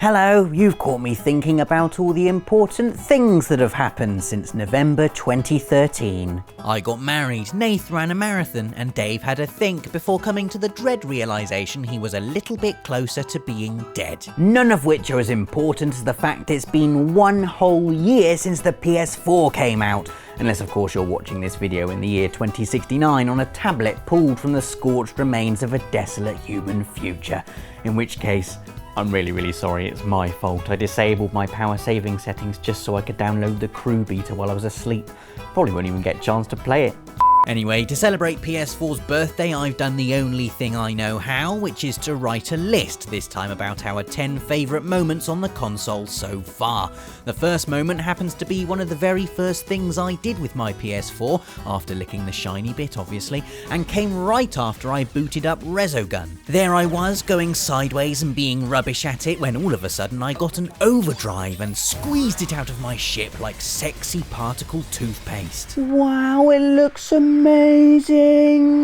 Hello, you've caught me thinking about all the important things that have happened since November 2013. I got married, Nath ran a marathon, and Dave had a think before coming to the dread realisation he was a little bit closer to being dead. None of which are as important as the fact it's been 1 whole year since the PS4 came out. Unless of course you're watching this video in the year 2069 on a tablet pulled from the scorched remains of a desolate human future. In which case, I'm really sorry, it's my fault. I disabled my power saving settings just so I could download the crew beta while I was asleep. Probably won't even get a chance to play it. Anyway, to celebrate PS4's birthday, I've done the only thing I know how, which is to write a list, this time about our 10 favourite moments on the console so far. The first moment happens to be one of the very first things I did with my PS4, after licking the shiny bit obviously, and came right after I booted up Resogun. There I was, going sideways and being rubbish at it, when all of a sudden I got an overdrive and squeezed it out of my ship like sexy particle toothpaste. Wow, it looks amazing,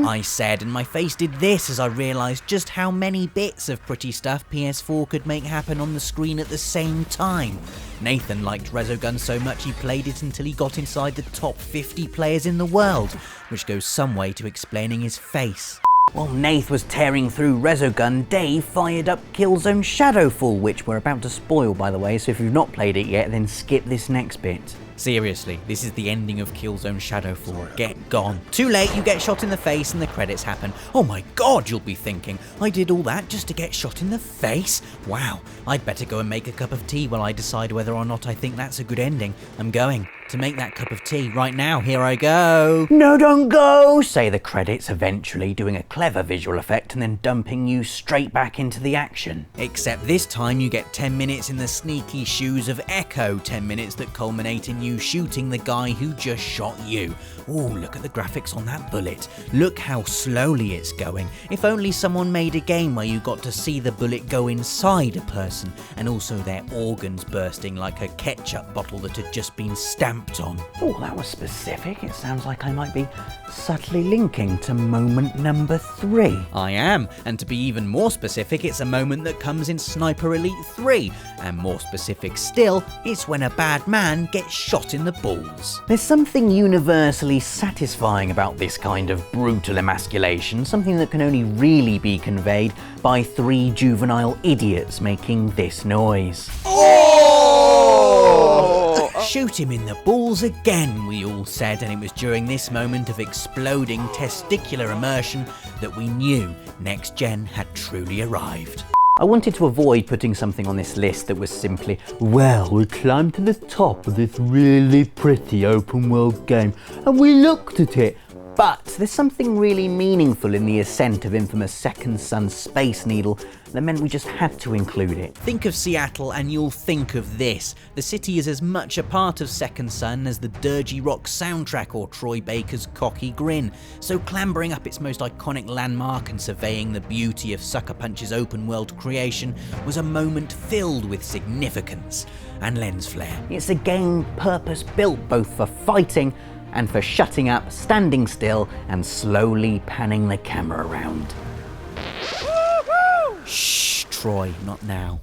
I said, and my face did this as I realised just how many bits of pretty stuff PS4 could make happen on the screen at the same time. Nathan liked Resogun so much he played it until he got inside the top 50 players in the world, which goes some way to explaining his face. While Nath was tearing through Resogun, Dave fired up Killzone Shadowfall, which we're about to spoil by the way, so if you've not played it yet then skip this next bit. Seriously, this is the ending of Killzone Shadowfall. Get gone. Too late, you get shot in the face and the credits happen. Oh my god, you'll be thinking, I did all that just to get shot in the face? Wow, I'd better go and make a cup of tea while I decide whether or not I think that's a good ending. I'm going to make that cup of tea right now. Here I go. No, don't go, say the credits, eventually doing a clever visual effect and then dumping you straight back into the action. Except this time you get 10 minutes in the sneaky shoes of Echo, 10 minutes that culminate in you shooting the guy who just shot you. Oh, look at the graphics on that bullet. Look how slowly it's going. If only someone made a game where you got to see the bullet go inside a person, and also their organs bursting like a ketchup bottle that had just been stamped on. Oh, that was specific. It sounds like I might be subtly linking to moment number 3. I am, and to be even more specific, it's a moment that comes in Sniper Elite 3, and more specific still, it's when a bad man gets shot in the balls. There's something universally satisfying about this kind of brutal emasculation, something that can only really be conveyed by 3 juvenile idiots making this noise. Shoot him in the balls again, we all said, and it was during this moment of exploding testicular immersion that we knew Next Gen had truly arrived. I wanted to avoid putting something on this list that was simply, well, we climbed to the top of this really pretty open world game and we looked at it. But there's something really meaningful in the ascent of infamous Second Son Space Needle that meant we just had to include it. Think of Seattle and you'll think of this. The city is as much a part of Second Son as the Dirgy Rock soundtrack or Troy Baker's cocky grin. So clambering up its most iconic landmark and surveying the beauty of Sucker Punch's open world creation was a moment filled with significance and lens flare. It's a game purpose-built both for fighting and for shutting up, standing still, and slowly panning the camera around. Shh, Troy, not now.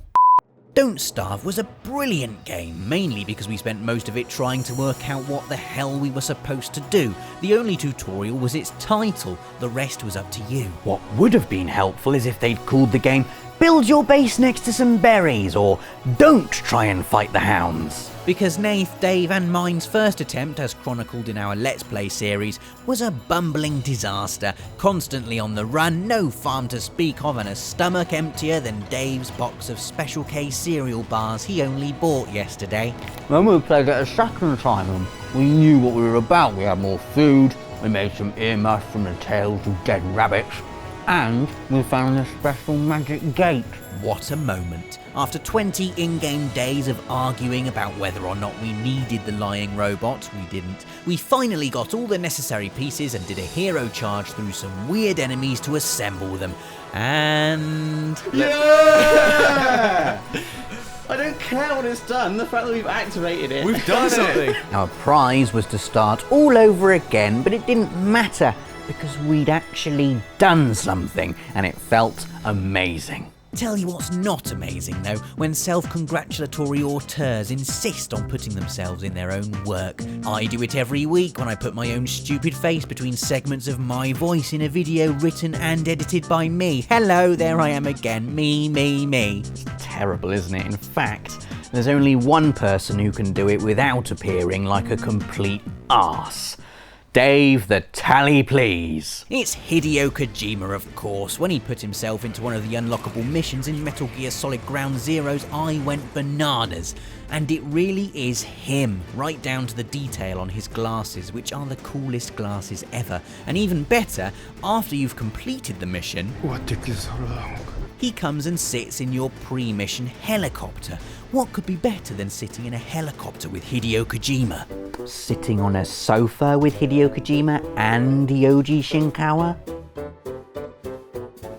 Don't Starve was a brilliant game, mainly because we spent most of it trying to work out what the hell we were supposed to do. The only tutorial was its title, the rest was up to you. What would have been helpful is if they'd called the game Build Your Base Next to Some Berries, or Don't Try and Fight the Hounds. Because Nath, Dave and mine's first attempt, as chronicled in our Let's Play series, was a bumbling disaster, constantly on the run, no farm to speak of, and a stomach emptier than Dave's box of Special K cereal bars he only bought yesterday. When we played it a second time, we knew what we were about. We had more food, we made some earmuffs from the tails of dead rabbits, and we found a special magic gate. What a moment. After 20 in-game days of arguing about whether or not we needed the lying robot, we didn't, we finally got all the necessary pieces and did a hero charge through some weird enemies to assemble them. And... Yeah! I don't care what it's done, the fact that we've activated it. We've done something. Our prize was to start all over again, but it didn't matter because we'd actually done something and it felt amazing. Tell you what's not amazing though, when self-congratulatory auteurs insist on putting themselves in their own work. I do it every week when I put my own stupid face between segments of my voice in a video written and edited by me. Hello, there I am again, me. It's terrible, isn't it? In fact, there's only one person who can do it without appearing like a complete arse. Dave the Tally Please. It's Hideo Kojima, of course. When he put himself into one of the unlockable missions in Metal Gear Solid Ground Zeroes, I went bananas. And it really is him, right down to the detail on his glasses, which are the coolest glasses ever. And even better, after you've completed the mission, What took you so long? he comes and sits in your pre-mission helicopter. What could be better than sitting in a helicopter with Hideo Kojima? Sitting on a sofa with Hideo Kojima and Yoji Shinkawa?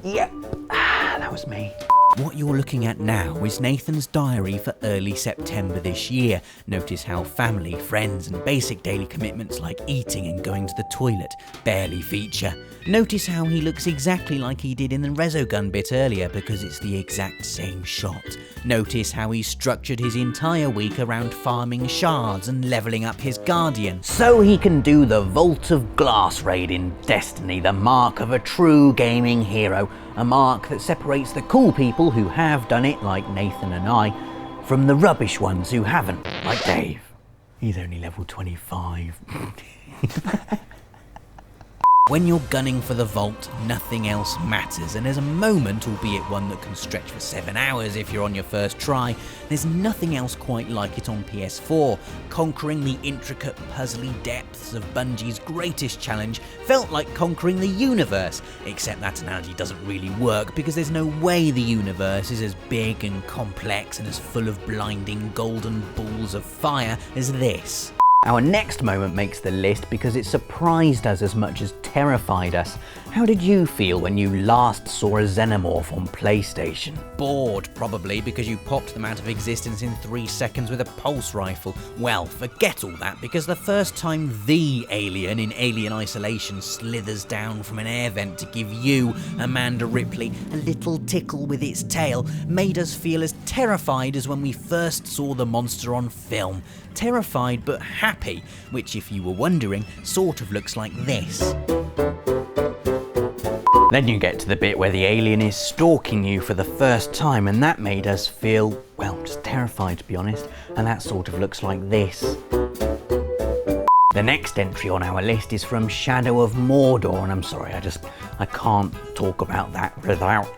Yep, that was me. What you're looking at now is Nathan's diary for early September this year. Notice how family, friends and basic daily commitments like eating and going to the toilet barely feature. Notice how he looks exactly like he did in the Resogun bit earlier because it's the exact same shot. Notice how he structured his entire week around farming shards and levelling up his Guardian. So he can do the Vault of Glass raid in Destiny, the mark of a true gaming hero. A mark that separates the cool people who have done it, like Nathan and I, from the rubbish ones who haven't, like Dave. He's only level 25. When you're gunning for the vault, nothing else matters, and there's a moment, albeit one that can stretch for 7 hours if you're on your first try, there's nothing else quite like it on PS4. Conquering the intricate, puzzly depths of Bungie's greatest challenge felt like conquering the universe, except that analogy doesn't really work because there's no way the universe is as big and complex and as full of blinding golden balls of fire as this. Our next moment makes the list because it surprised us as much as terrified us. How did you feel when you last saw a Xenomorph on PlayStation? Bored, probably, because you popped them out of existence in 3 seconds with a pulse rifle. Well, forget all that, because the first time the alien in Alien Isolation slithers down from an air vent to give you, Amanda Ripley, a little tickle with its tail made us feel as terrified as when we first saw the monster on film. Terrified but happy, which, if you were wondering, sort of looks like this. Then you get to the bit where the alien is stalking you for the first time, and that made us feel, well, just terrified to be honest, and that sort of looks like this. The next entry on our list is from Shadow of Mordor, and I'm sorry, I can't talk about that without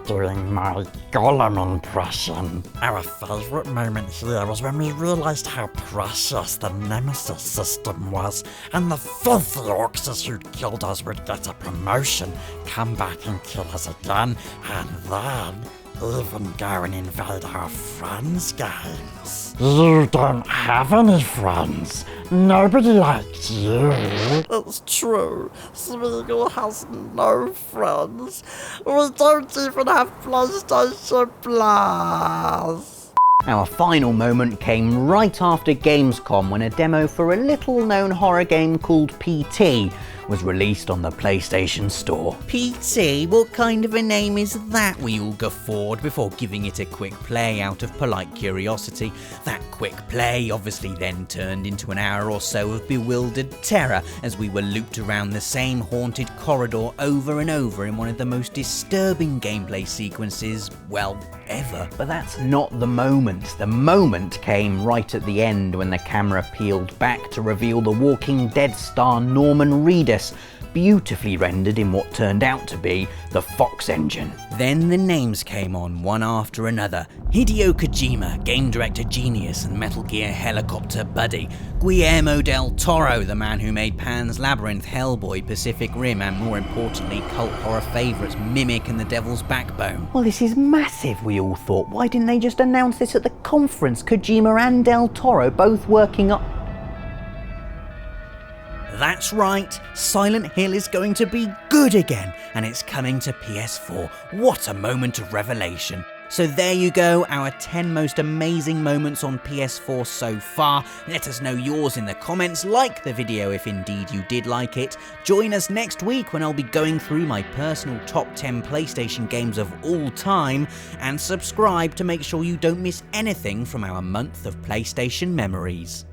doing my Gollum impression. Our favourite moment here was when we realised how precious the Nemesis system was, and the filthy orcs who'd killed us would get a promotion, come back and kill us again, and then even go and invade our friends' games. You don't have any friends. Nobody likes you. It's true. Smeagol has no friends. We don't even have PlayStation Plus. Our final moment came right after Gamescom when a demo for a little-known horror game called P.T. was released on the PlayStation Store. P.T? What kind of a name is that? We all guffawed before giving it a quick play out of polite curiosity. That quick play obviously then turned into an hour or so of bewildered terror as we were looped around the same haunted corridor over and over in one of the most disturbing gameplay sequences, well, ever. But that's not the moment. The moment came right at the end when the camera peeled back to reveal the Walking Dead star Norman Reedus, beautifully rendered in what turned out to be the Fox engine. Then the names came on one after another. Hideo Kojima, game director genius and Metal Gear helicopter buddy. Guillermo del Toro, the man who made Pan's Labyrinth, Hellboy, Pacific Rim, and more importantly, cult horror favourites Mimic and The Devil's Backbone. Well, this is massive, we all thought. Why didn't they just announce this at the conference? Kojima and del Toro both working on... That's right, Silent Hill is going to be good again, and it's coming to PS4. What a moment of revelation. So there you go, our 10 most amazing moments on PS4 so far. Let us know yours in the comments, like the video if indeed you did like it. Join us next week when I'll be going through my personal top 10 PlayStation games of all time, and subscribe to make sure you don't miss anything from our month of PlayStation memories.